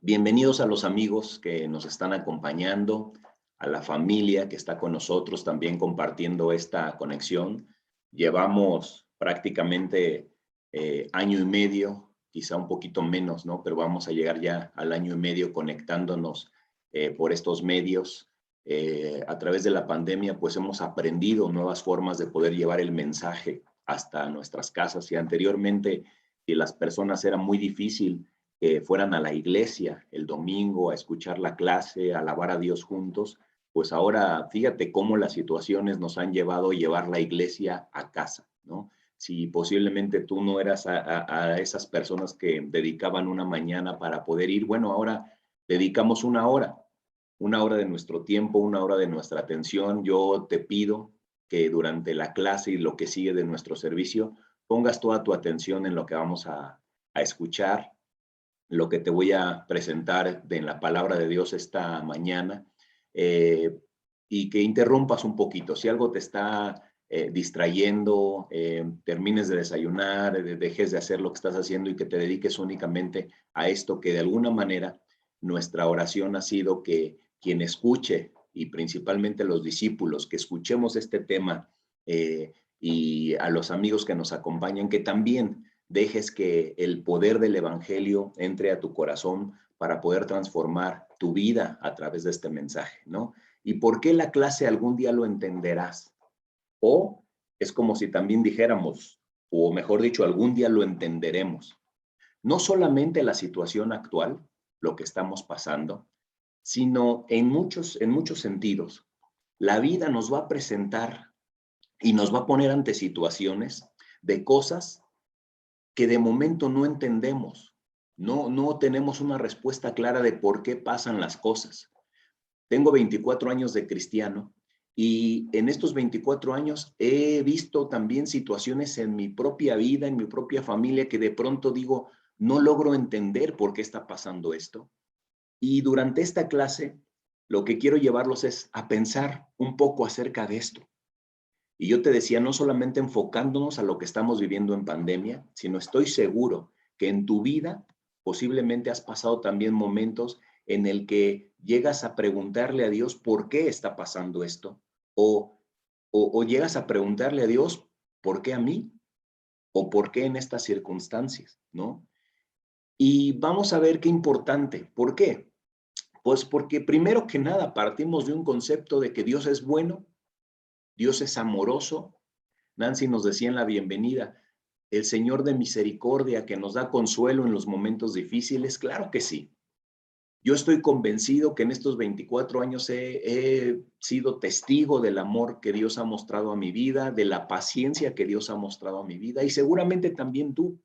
Bienvenidos a los amigos que nos están acompañando, a la familia que está con nosotros también compartiendo esta conexión. Llevamos prácticamente año y medio, quizá un poquito menos, ¿no? Pero vamos a llegar ya al año y medio conectándonos por estos medios. A través de la pandemia, pues hemos aprendido nuevas formas de poder llevar el mensaje hasta nuestras casas y anteriormente, si las personas era muy difícil que fueran a la iglesia el domingo a escuchar la clase, a alabar a Dios juntos, pues ahora fíjate cómo las situaciones nos han llevado a llevar la iglesia a casa, ¿no? Si posiblemente tú no eras a esas personas que dedicaban una mañana para poder ir, bueno, ahora dedicamos una hora de nuestro tiempo, una hora de nuestra atención. Yo te pido que durante la clase y lo que sigue de nuestro servicio, pongas toda tu atención en lo que vamos a escuchar, lo que te voy a presentar en la palabra de Dios esta mañana, eh, y que interrumpas un poquito. Si algo te está distrayendo, termines de desayunar, dejes de hacer lo que estás haciendo y que te dediques únicamente a esto, que de alguna manera nuestra oración ha sido que quien escuche, y principalmente los discípulos, que escuchemos este tema, y a los amigos que nos acompañan, que también dejes que el poder del evangelio entre a tu corazón para poder transformar tu vida a través de este mensaje, ¿no? ¿Y por qué la clase algún día lo entenderás? O es como si también dijéramos, o mejor dicho, algún día lo entenderemos. No solamente la situación actual, lo que estamos pasando, sino en muchos sentidos. La vida nos va a presentar y nos va a poner ante situaciones de cosas que de momento no entendemos. No tenemos una respuesta clara de por qué pasan las cosas. Tengo 24 años de cristiano y en estos 24 años he visto también situaciones en mi propia vida, en mi propia familia, que de pronto digo, no logro entender por qué está pasando esto. Y durante esta clase, lo que quiero llevarlos es a pensar un poco acerca de esto. Y yo te decía, no solamente enfocándonos a lo que estamos viviendo en pandemia, sino estoy seguro que en tu vida posiblemente has pasado también momentos en el que llegas a preguntarle a Dios por qué está pasando esto, o, o llegas a preguntarle a Dios por qué a mí, o por qué en estas circunstancias, ¿no? Y vamos a ver qué importante. ¿Por qué? Pues porque primero que nada partimos de un concepto de que Dios es bueno, Dios es amoroso. Nancy nos decía en la bienvenida, el Señor de misericordia que nos da consuelo en los momentos difíciles, claro que sí. Yo estoy convencido que en estos 24 años he sido testigo del amor que Dios ha mostrado a mi vida, de la paciencia que Dios ha mostrado a mi vida y seguramente también tú.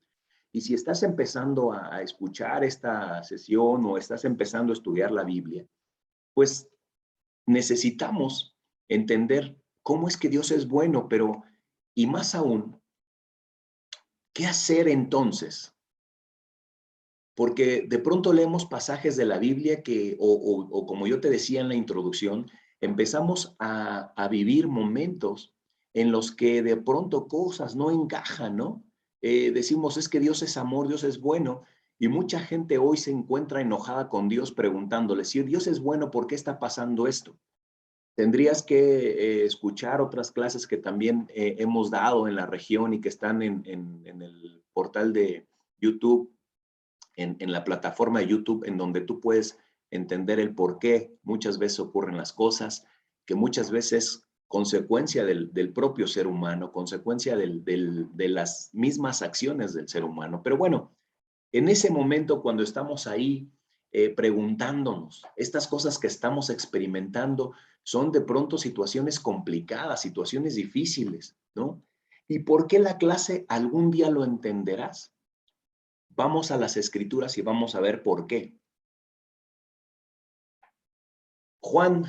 Y si estás empezando a escuchar esta sesión o estás empezando a estudiar la Biblia, pues necesitamos entender cómo es que Dios es bueno, pero, y más aún, ¿qué hacer entonces? Porque de pronto leemos pasajes de la Biblia que, o como yo te decía en la introducción, empezamos a vivir momentos en los que de pronto cosas no encajan, ¿no? Decimos, es que Dios es amor, Dios es bueno, y mucha gente hoy se encuentra enojada con Dios preguntándole, si Dios es bueno, ¿por qué está pasando esto? Tendrías que escuchar otras clases que también hemos dado en la región y que están en el portal de YouTube, en la plataforma de YouTube, en donde tú puedes entender el por qué muchas veces ocurren las cosas, que muchas veces consecuencia del propio ser humano, consecuencia de las mismas acciones del ser humano. Pero bueno, en ese momento cuando estamos ahí preguntándonos, estas cosas que estamos experimentando son de pronto situaciones complicadas, situaciones difíciles, ¿no? ¿Y por qué la clase algún día lo entenderás? Vamos a las escrituras y vamos a ver por qué. Juan,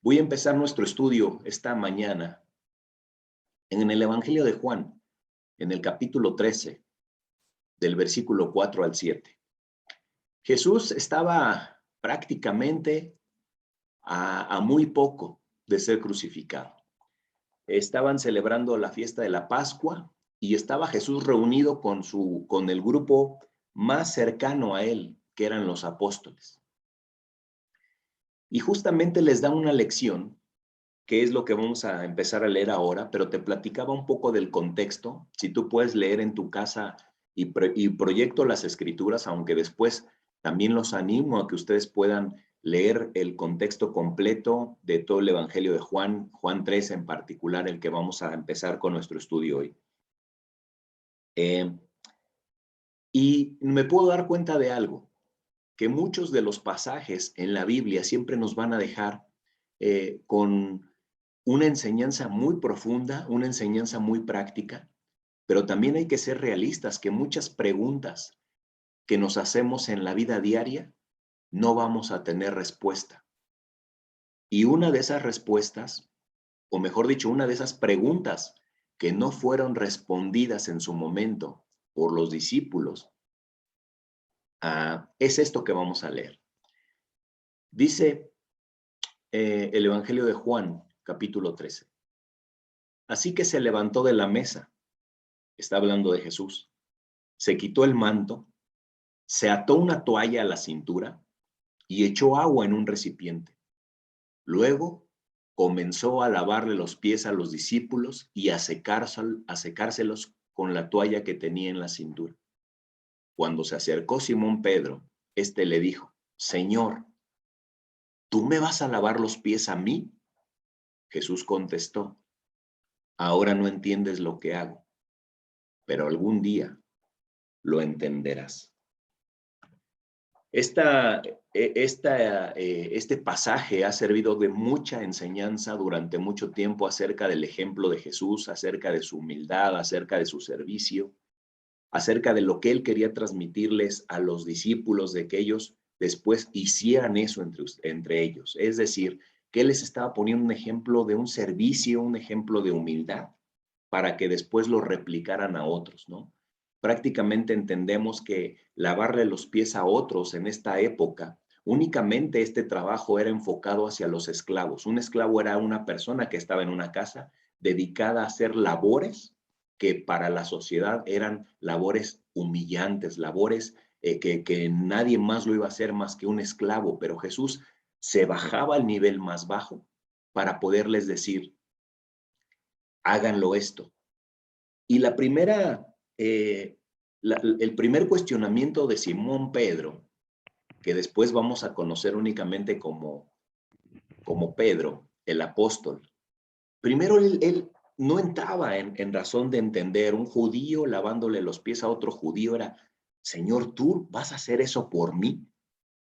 voy a empezar nuestro estudio esta mañana en el Evangelio de Juan, en el capítulo 13, del versículo 4 al 7. Jesús estaba prácticamente a muy poco de ser crucificado. Estaban celebrando la fiesta de la Pascua y estaba Jesús reunido con el grupo más cercano a él, que eran los apóstoles. Y justamente les da una lección, que es lo que vamos a empezar a leer ahora, pero te platicaba un poco del contexto. Si tú puedes leer en tu casa y proyecto las escrituras, aunque después también los animo a que ustedes puedan leer el contexto completo de todo el Evangelio de Juan, Juan 3 en particular, el que vamos a empezar con nuestro estudio hoy. Y me puedo dar cuenta de algo, que muchos de los pasajes en la Biblia siempre nos van a dejar con una enseñanza muy profunda, una enseñanza muy práctica, pero también hay que ser realistas, que muchas preguntas que nos hacemos en la vida diaria no vamos a tener respuesta. Y una de esas respuestas, o mejor dicho, una de esas preguntas que no fueron respondidas en su momento por los discípulos, es esto que vamos a leer. Dice el Evangelio de Juan, capítulo 13. Así que se levantó de la mesa, está hablando de Jesús, se quitó el manto, se ató una toalla a la cintura y echó agua en un recipiente. Luego comenzó a lavarle los pies a los discípulos y a secárselos con la toalla que tenía en la cintura. Cuando se acercó Simón Pedro, éste le dijo: Señor, ¿tú me vas a lavar los pies a mí? Jesús contestó: ahora no entiendes lo que hago, pero algún día lo entenderás. Este pasaje ha servido de mucha enseñanza durante mucho tiempo acerca del ejemplo de Jesús, acerca de su humildad, acerca de su servicio, acerca de lo que él quería transmitirles a los discípulos, de que ellos después hicieran eso entre ellos. Es decir, que él les estaba poniendo un ejemplo de un servicio, un ejemplo de humildad, para que después lo replicaran a otros, ¿no? Prácticamente entendemos que lavarle los pies a otros en esta época, únicamente este trabajo era enfocado hacia los esclavos. Un esclavo era una persona que estaba en una casa dedicada a hacer labores que para la sociedad eran labores humillantes, labores que nadie más lo iba a hacer más que un esclavo, pero Jesús se bajaba al nivel más bajo para poderles decir: háganlo esto. Y el primer cuestionamiento de Simón Pedro, que después vamos a conocer únicamente como Pedro, el apóstol, primero él no entraba en razón de entender. Un judío lavándole los pies a otro judío era: Señor, ¿tú vas a hacer eso por mí?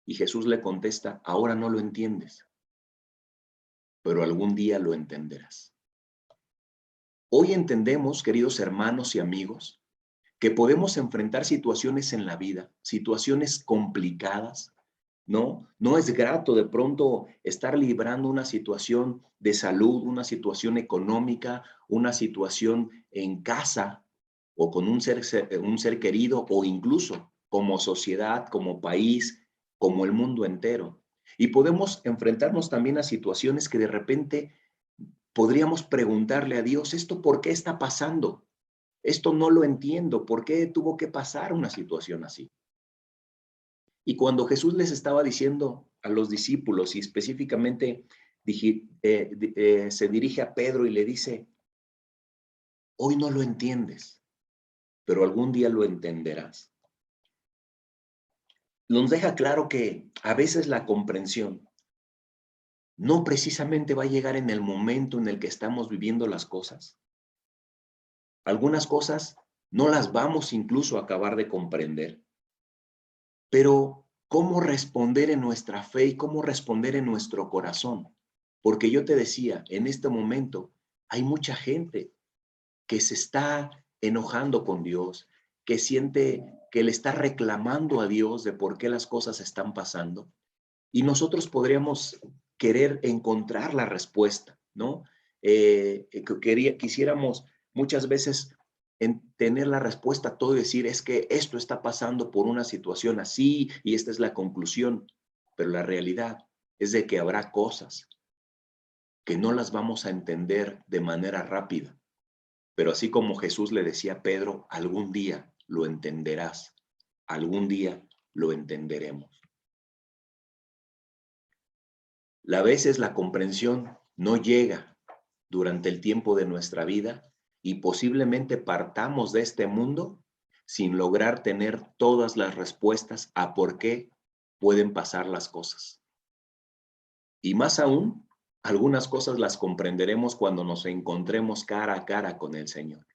Y Jesús le contesta: ahora no lo entiendes, pero algún día lo entenderás. Hoy entendemos, queridos hermanos y amigos, que podemos enfrentar situaciones en la vida, situaciones complicadas, ¿no? No es grato de pronto estar librando una situación de salud, una situación económica, una situación en casa o con un ser querido, o incluso como sociedad, como país, como el mundo entero. Y podemos enfrentarnos también a situaciones que de repente podríamos preguntarle a Dios: ¿esto por qué está pasando? Esto no lo entiendo. ¿Por qué tuvo que pasar una situación así? Y cuando Jesús les estaba diciendo a los discípulos, y específicamente se dirige a Pedro y le dice: hoy no lo entiendes, pero algún día lo entenderás. Nos deja claro que a veces la comprensión no precisamente va a llegar en el momento en el que estamos viviendo las cosas. Algunas cosas no las vamos incluso a acabar de comprender. Pero, ¿cómo responder en nuestra fe y cómo responder en nuestro corazón? Porque yo te decía, en este momento hay mucha gente que se está enojando con Dios, que siente que le está reclamando a Dios de por qué las cosas están pasando. Y nosotros podríamos querer encontrar la respuesta, ¿no? Quisiéramos muchas veces tener la respuesta a todo y decir: es que esto está pasando por una situación así y esta es la conclusión. Pero la realidad es de que habrá cosas que no las vamos a entender de manera rápida. Pero así como Jesús le decía a Pedro: algún día lo entenderás, algún día lo entenderemos. A veces la comprensión no llega durante el tiempo de nuestra vida y posiblemente partamos de este mundo sin lograr tener todas las respuestas a por qué pueden pasar las cosas. Y más aún, algunas cosas las comprenderemos cuando nos encontremos cara a cara con el Señor.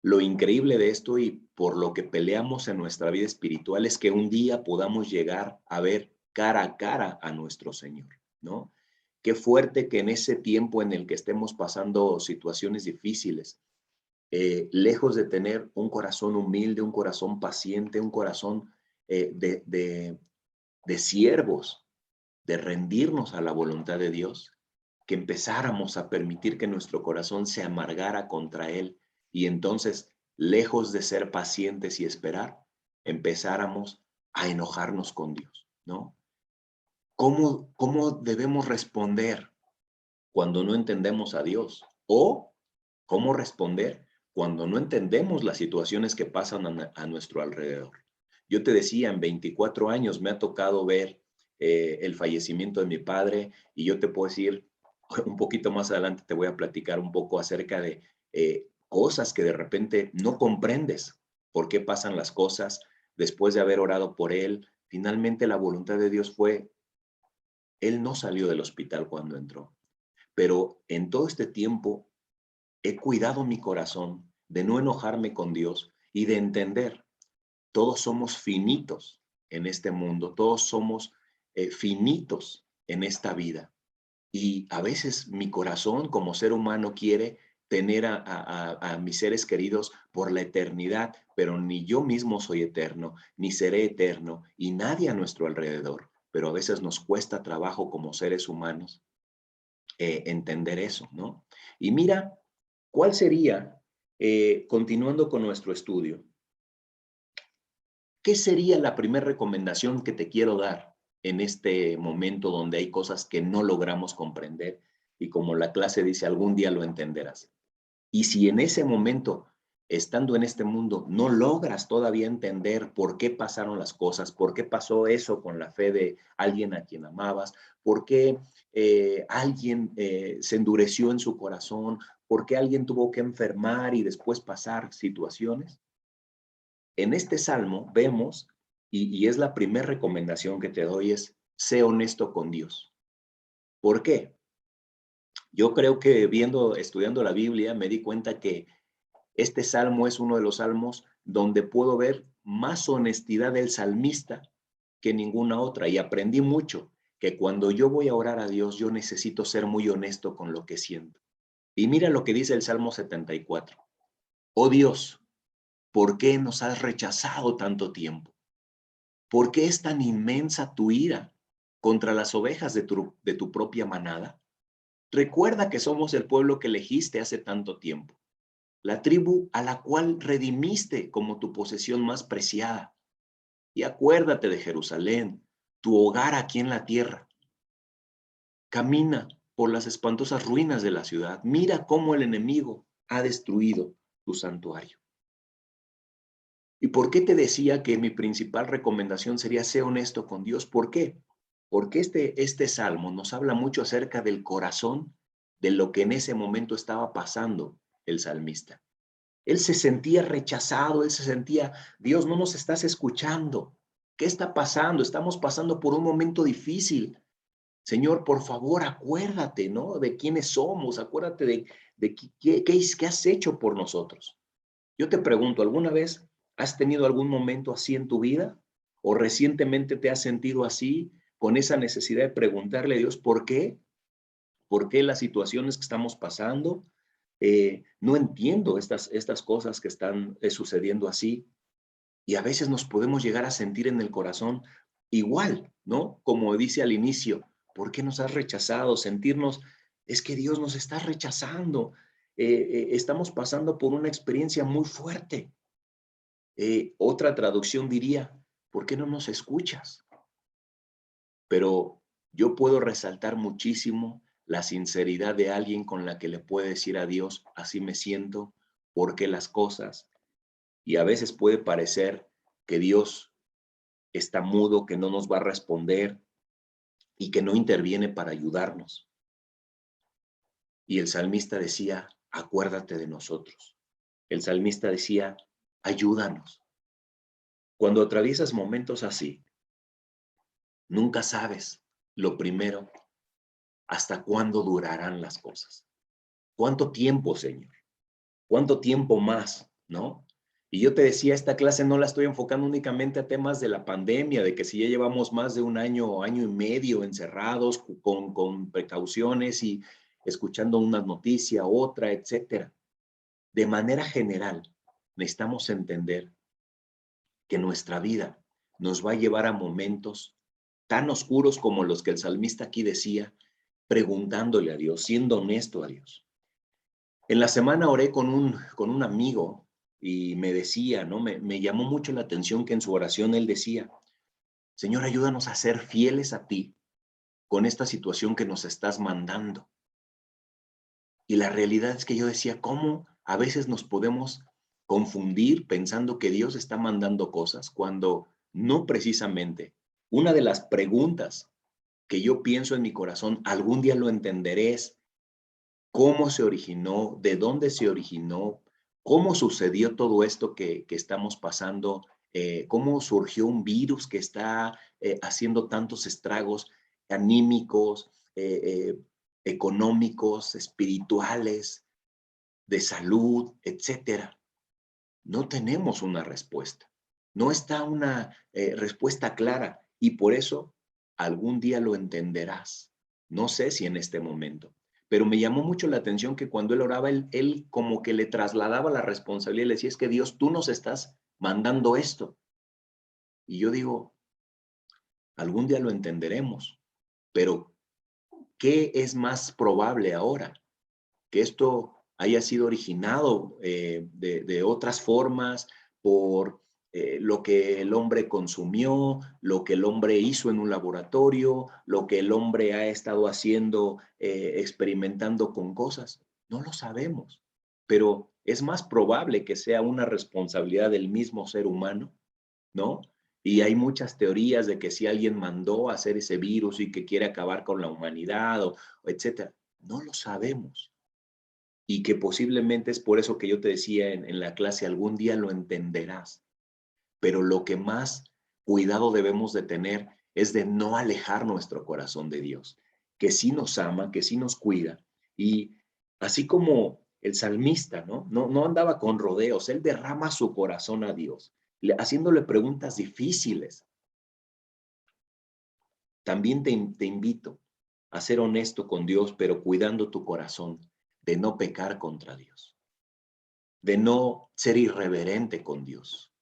Lo increíble de esto y por lo que peleamos en nuestra vida espiritual es que un día podamos llegar a ver cara a cara a nuestro Señor, ¿no? Qué fuerte que en ese tiempo en el que estemos pasando situaciones difíciles, lejos de tener un corazón humilde, un corazón paciente, un corazón de siervos, de rendirnos a la voluntad de Dios, que empezáramos a permitir que nuestro corazón se amargara contra Él y entonces, lejos de ser pacientes y esperar, empezáramos a enojarnos con Dios, ¿no? ¿Cómo debemos responder cuando no entendemos a Dios? ¿O cómo responder cuando no entendemos las situaciones que pasan a nuestro alrededor? Yo te decía, en 24 años me ha tocado ver el fallecimiento de mi padre y yo te puedo decir, un poquito más adelante te voy a platicar un poco acerca de cosas que de repente no comprendes por qué pasan las cosas. Después de haber orado por él, finalmente la voluntad de Dios fue, él no salió del hospital cuando entró. Pero en todo este tiempo he cuidado mi corazón de no enojarme con Dios y de entender, todos somos finitos en este mundo, todos somos finitos en esta vida. Y a veces mi corazón como ser humano quiere tener a mis seres queridos por la eternidad, pero ni yo mismo soy eterno, ni seré eterno, y nadie a nuestro alrededor. Pero a veces nos cuesta trabajo como seres humanos entender eso, ¿no? Y mira, ¿cuál sería, continuando con nuestro estudio, qué sería la primera recomendación que te quiero dar en este momento donde hay cosas que no logramos comprender y como la clase dice, algún día lo entenderás? Y si en ese momento, estando en este mundo, no logras todavía entender por qué pasaron las cosas, por qué pasó eso con la fe de alguien a quien amabas, por qué alguien se endureció en su corazón, por qué alguien tuvo que enfermar y después pasar situaciones, en este salmo vemos, y es la primera recomendación que te doy, es sé honesto con Dios. ¿Por qué? Yo creo que estudiando la Biblia, me di cuenta que este salmo es uno de los salmos donde puedo ver más honestidad del salmista que ninguna otra. Y aprendí mucho que cuando yo voy a orar a Dios, yo necesito ser muy honesto con lo que siento. Y mira lo que dice el Salmo 74. Oh Dios, ¿por qué nos has rechazado tanto tiempo? ¿Por qué es tan inmensa tu ira contra las ovejas de tu propia manada? Recuerda que somos el pueblo que elegiste hace tanto tiempo, la tribu a la cual redimiste como tu posesión más preciada. Y acuérdate de Jerusalén, tu hogar aquí en la tierra. Camina por las espantosas ruinas de la ciudad. Mira cómo el enemigo ha destruido tu santuario. ¿Y por qué te decía que mi principal recomendación sería ser honesto con Dios? ¿Por qué? Porque este salmo nos habla mucho acerca del corazón de lo que en ese momento estaba pasando el salmista. Él se sentía rechazado, él se sentía, Dios, no nos estás escuchando. ¿Qué está pasando? Estamos pasando por un momento difícil. Señor, por favor, acuérdate, ¿no? De quiénes somos, acuérdate de qué has hecho por nosotros. Yo te pregunto, ¿alguna vez has tenido algún momento así en tu vida? ¿O recientemente te has sentido así, con esa necesidad de preguntarle a Dios por qué? ¿Por qué las situaciones que estamos pasando? No entiendo estas cosas que están sucediendo así. Y a veces nos podemos llegar a sentir en el corazón igual, ¿no? Como dice al inicio, ¿por qué nos has rechazado? Sentirnos, es que Dios nos está rechazando. Estamos pasando por una experiencia muy fuerte. Otra traducción diría, ¿por qué no nos escuchas? Pero yo puedo resaltar muchísimo la sinceridad de alguien con la que le puede decir a Dios, así me siento, por qué las cosas. Y a veces puede parecer que Dios está mudo, que no nos va a responder y que no interviene para ayudarnos. Y el salmista decía, acuérdate de nosotros. El salmista decía, ayúdanos. Cuando atraviesas momentos así, nunca sabes, lo primero, hasta cuándo durarán las cosas. ¿Cuánto tiempo, Señor? ¿Cuánto tiempo más? ¿No? Y yo te decía, esta clase no la estoy enfocando únicamente a temas de la pandemia, de que si ya llevamos más de un año o año y medio encerrados con precauciones y escuchando una noticia, otra, etcétera. De manera general, necesitamos entender que nuestra vida nos va a llevar a momentos tan oscuros como los que el salmista aquí decía, preguntándole a Dios, siendo honesto a Dios. En la semana oré con un amigo y me decía, ¿no? Me llamó mucho la atención que en su oración él decía, Señor, ayúdanos a ser fieles a ti con esta situación que nos estás mandando. Y la realidad es que yo decía, ¿cómo a veces nos podemos confundir pensando que Dios está mandando cosas cuando no precisamente? Una de las preguntas que yo pienso en mi corazón, algún día lo entenderé, es cómo se originó, de dónde se originó, cómo sucedió todo esto que estamos pasando, cómo surgió un virus que está haciendo tantos estragos anímicos, económicos, espirituales, de salud, etcétera. No tenemos una respuesta. No está una respuesta clara y por eso algún día lo entenderás. No sé si en este momento, pero me llamó mucho la atención que cuando él oraba, él como que le trasladaba la responsabilidad y le decía, es que Dios, tú nos estás mandando esto. Y yo digo, algún día lo entenderemos, pero ¿qué es más probable ahora? Que esto haya sido originado de otras formas por lo que el hombre consumió, lo que el hombre hizo en un laboratorio, lo que el hombre ha estado haciendo, experimentando con cosas. No lo sabemos, pero es más probable que sea una responsabilidad del mismo ser humano, ¿no? Y hay muchas teorías de que si alguien mandó a hacer ese virus y que quiere acabar con la humanidad, o etcétera. No lo sabemos y que posiblemente es por eso que yo te decía en la clase, algún día lo entenderás, pero lo que más cuidado debemos de tener es de no alejar nuestro corazón de Dios, que sí nos ama, que sí nos cuida, y así como el salmista, ¿no? No andaba con rodeos, él derrama su corazón a Dios, haciéndole preguntas difíciles. También te invito a ser honesto con Dios, pero cuidando tu corazón de no pecar contra Dios, de no ser irreverente con Dios.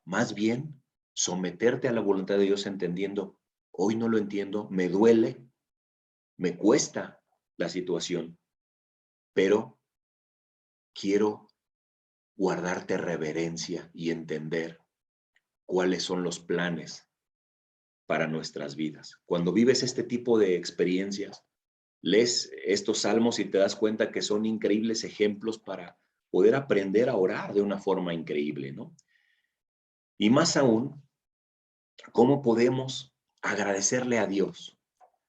Más bien, someterte a la voluntad de Dios entendiendo, hoy no lo entiendo, me duele, me cuesta la situación, pero quiero guardarte reverencia y entender cuáles son los planes para nuestras vidas. Cuando vives este tipo de experiencias, lees estos salmos y te das cuenta que son increíbles ejemplos para poder aprender a orar de una forma increíble, ¿no? Y más aún, ¿cómo podemos agradecerle a Dios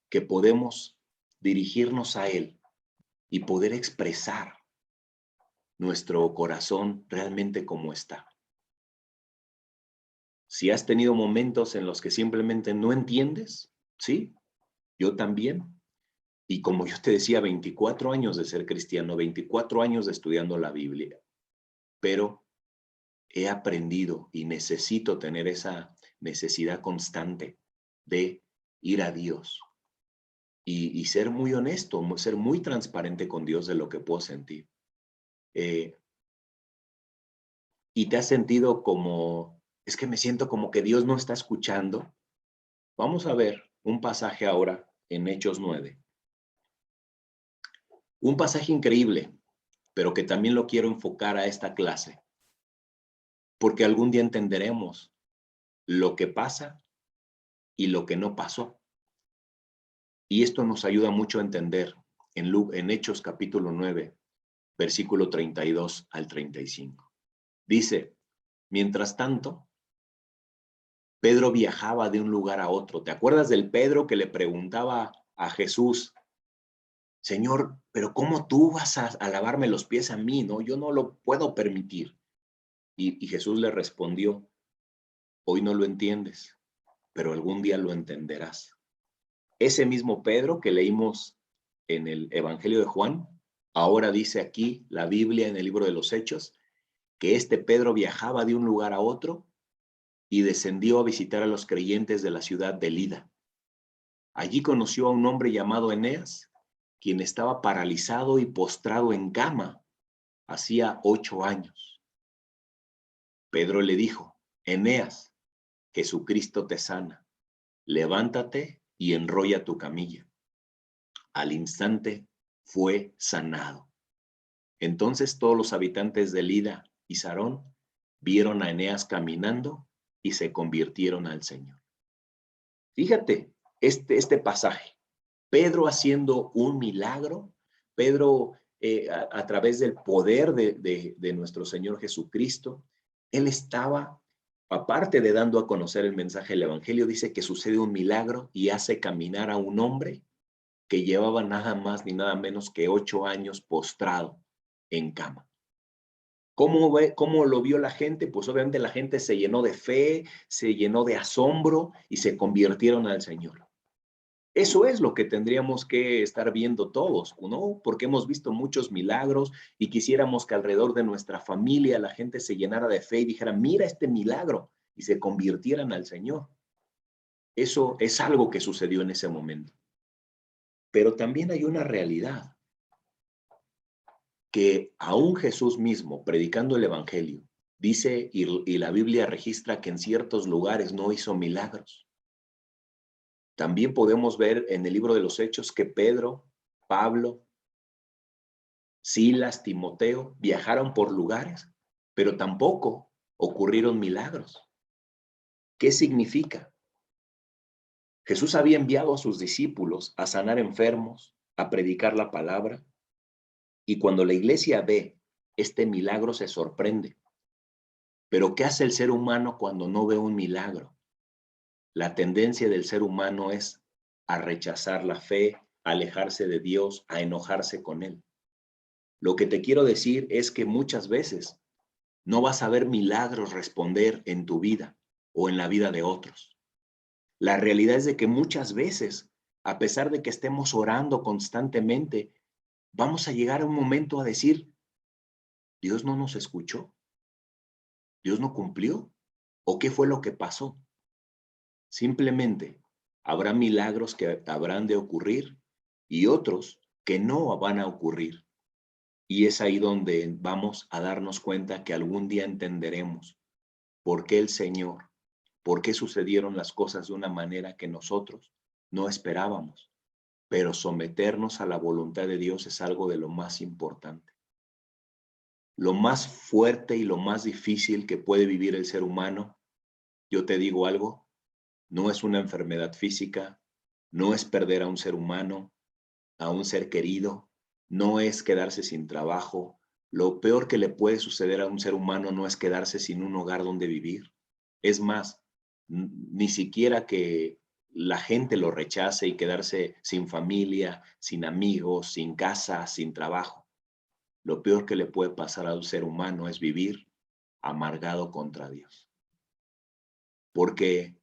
que podemos dirigirnos a Él y poder expresar nuestro corazón realmente como está? Si has tenido momentos en los que simplemente no entiendes, sí, yo también. Y como yo te decía, 24 años de ser cristiano, 24 años de estudiando la Biblia, pero he aprendido y necesito tener esa necesidad constante de ir a Dios y ser muy honesto, ser muy transparente con Dios de lo que puedo sentir. Y te has sentido como, es que me siento como que Dios no está escuchando. Vamos a ver un pasaje ahora en Hechos 9. Un pasaje increíble, pero que también lo quiero enfocar a esta clase, porque algún día entenderemos lo que pasa y lo que no pasó. Y esto nos ayuda mucho a entender en Hechos capítulo 9, versículo 32 al 35. Dice, mientras tanto, Pedro viajaba de un lugar a otro. ¿Te acuerdas del Pedro que le preguntaba a Jesús, Señor, pero ¿cómo tú vas a lavarme los pies a mí? No, yo no lo puedo permitir. Y Jesús le respondió, hoy no lo entiendes, pero algún día lo entenderás. Ese mismo Pedro que leímos en el Evangelio de Juan, ahora dice aquí la Biblia en el libro de los Hechos, que este Pedro viajaba de un lugar a otro y descendió a visitar a los creyentes de la ciudad de Lida. Allí conoció a un hombre llamado Eneas, quien estaba paralizado y postrado en cama hacía 8 años. Pedro le dijo, Eneas, Jesucristo te sana, levántate y enrolla tu camilla. Al instante fue sanado. Entonces todos los habitantes de Lida y Sarón vieron a Eneas caminando y se convirtieron al Señor. Fíjate este pasaje. Pedro haciendo un milagro, Pedro a través del poder de nuestro Señor Jesucristo, él estaba, aparte de dando a conocer el mensaje del Evangelio, dice que sucede un milagro y hace caminar a un hombre que llevaba nada más ni nada menos que 8 años postrado en cama. ¿Cómo lo vio la gente? Pues obviamente la gente se llenó de fe, se llenó de asombro y se convirtieron al Señor. Eso es lo que tendríamos que estar viendo todos, ¿no? Porque hemos visto muchos milagros y quisiéramos que alrededor de nuestra familia la gente se llenara de fe y dijera, mira este milagro, y se convirtieran al Señor. Eso es algo que sucedió en ese momento. Pero también hay una realidad, que aún Jesús mismo, predicando el Evangelio, dice y la Biblia registra que en ciertos lugares no hizo milagros. También podemos ver en el libro de los Hechos que Pedro, Pablo, Silas, Timoteo viajaron por lugares, pero tampoco ocurrieron milagros. ¿Qué significa? Jesús había enviado a sus discípulos a sanar enfermos, a predicar la palabra, y cuando la iglesia ve este milagro se sorprende. Pero ¿qué hace el ser humano cuando no ve un milagro? La tendencia del ser humano es a rechazar la fe, a alejarse de Dios, a enojarse con Él. Lo que te quiero decir es que muchas veces no vas a ver milagros responder en tu vida o en la vida de otros. La realidad es de que muchas veces, a pesar de que estemos orando constantemente, vamos a llegar a un momento a decir, Dios no nos escuchó, Dios no cumplió, ¿o qué fue lo que pasó? Simplemente habrá milagros que habrán de ocurrir y otros que no van a ocurrir. Y es ahí donde vamos a darnos cuenta que algún día entenderemos por qué el Señor, por qué sucedieron las cosas de una manera que nosotros no esperábamos. Pero someternos a la voluntad de Dios es algo de lo más importante. Lo más fuerte y lo más difícil que puede vivir el ser humano, yo te digo algo, no es una enfermedad física, no es perder a un ser humano, a un ser querido, no es quedarse sin trabajo. Lo peor que le puede suceder a un ser humano no es quedarse sin un hogar donde vivir. Es más, ni siquiera que la gente lo rechace y quedarse sin familia, sin amigos, sin casa, sin trabajo. Lo peor que le puede pasar a un ser humano es vivir amargado contra Dios. Porque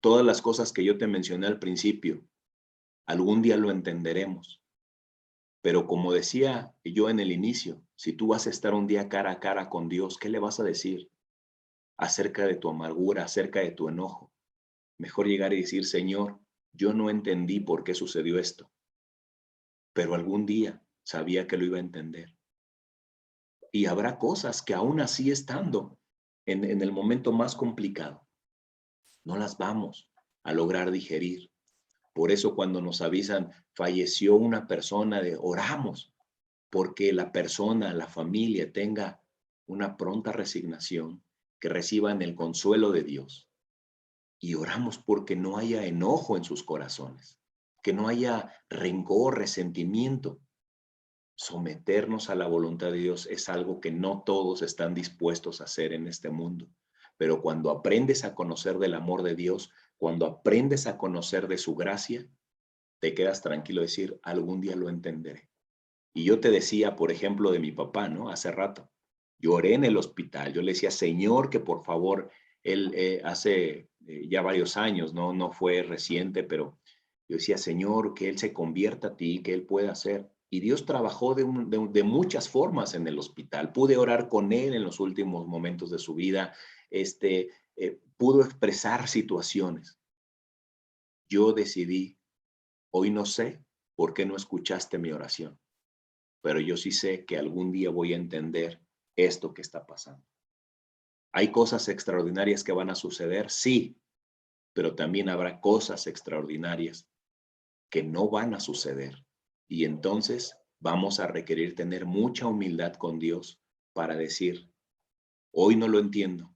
todas las cosas que yo te mencioné al principio, algún día lo entenderemos. Pero como decía yo en el inicio, si tú vas a estar un día cara a cara con Dios, ¿qué le vas a decir acerca de tu amargura, acerca de tu enojo? Mejor llegar y decir, Señor, yo no entendí por qué sucedió esto, pero algún día sabía que lo iba a entender. Y habrá cosas que aún así estando en el momento más complicado, no las vamos a lograr digerir. Por eso cuando nos avisan, falleció una persona, oramos porque la persona, la familia tenga una pronta resignación, que reciban el consuelo de Dios. Y oramos porque no haya enojo en sus corazones, que no haya rencor, resentimiento. Someternos a la voluntad de Dios es algo que no todos están dispuestos a hacer en este mundo. pero cuando aprendes a conocer del amor de Dios, cuando aprendes a conocer de su gracia, te quedas tranquilo de decir, algún día lo entenderé. Y yo te decía, por ejemplo, de mi papá, ¿no? Hace rato, lloré en el hospital, yo le decía, Señor, que por favor, él hace ya varios años, ¿no? No fue reciente, pero yo decía, Señor, que él se convierta a ti, que él pueda hacer. Y Dios trabajó de muchas formas en el hospital. Pude orar con él en los últimos momentos de su vida. Pudo expresar situaciones. Yo decidí, hoy no sé por qué no escuchaste mi oración, pero yo sí sé que algún día voy a entender esto que está pasando. ¿Hay cosas extraordinarias que van a suceder? Sí, pero también habrá cosas extraordinarias que no van a suceder. Y entonces vamos a requerir tener mucha humildad con Dios para decir, hoy no lo entiendo,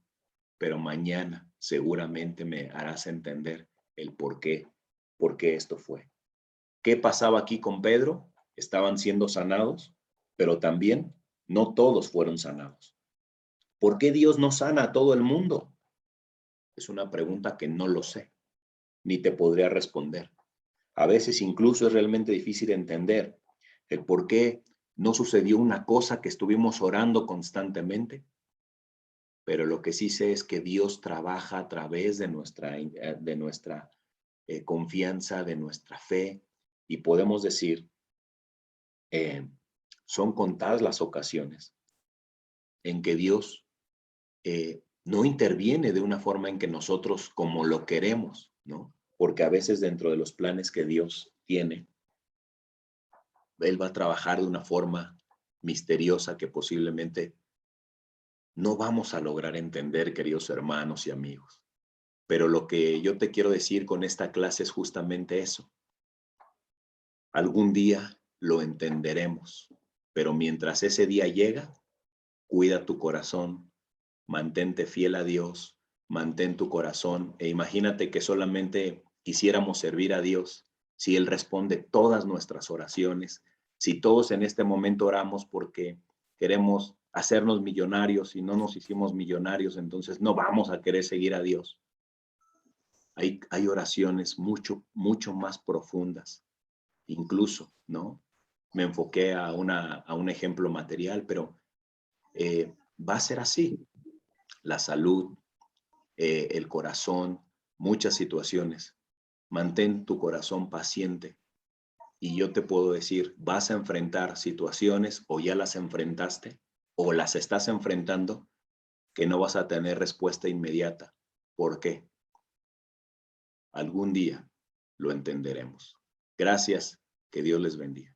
pero mañana seguramente me harás entender el por qué esto fue. ¿Qué pasaba aquí con Pedro? Estaban siendo sanados, pero también no todos fueron sanados. ¿Por qué Dios no sana a todo el mundo? Es una pregunta que no lo sé, ni te podría responder. A veces incluso es realmente difícil entender el por qué no sucedió una cosa que estuvimos orando constantemente, pero lo que sí sé es que Dios trabaja a través de nuestra confianza, de nuestra fe, y podemos decir, son contadas las ocasiones en que Dios no interviene de una forma en que nosotros como lo queremos, ¿no? Porque a veces dentro de los planes que Dios tiene, Él va a trabajar de una forma misteriosa que posiblemente no vamos a lograr entender, queridos hermanos y amigos. Pero lo que yo te quiero decir con esta clase es justamente eso. Algún día lo entenderemos, pero mientras ese día llega, cuida tu corazón, mantente fiel a Dios, mantén tu corazón e imagínate que solamente quisiéramos servir a Dios si Él responde todas nuestras oraciones, si todos en este momento oramos porque queremos hacernos millonarios y no nos hicimos millonarios, entonces no vamos a querer seguir a Dios. Hay oraciones mucho más profundas, incluso, ¿no? Me enfoqué a un ejemplo material, pero va a ser así. La salud, el corazón, muchas situaciones. Mantén tu corazón paciente. Y yo te puedo decir, vas a enfrentar situaciones o ya las enfrentaste o las estás enfrentando que no vas a tener respuesta inmediata. ¿Por qué? Algún día lo entenderemos. Gracias, que Dios les bendiga.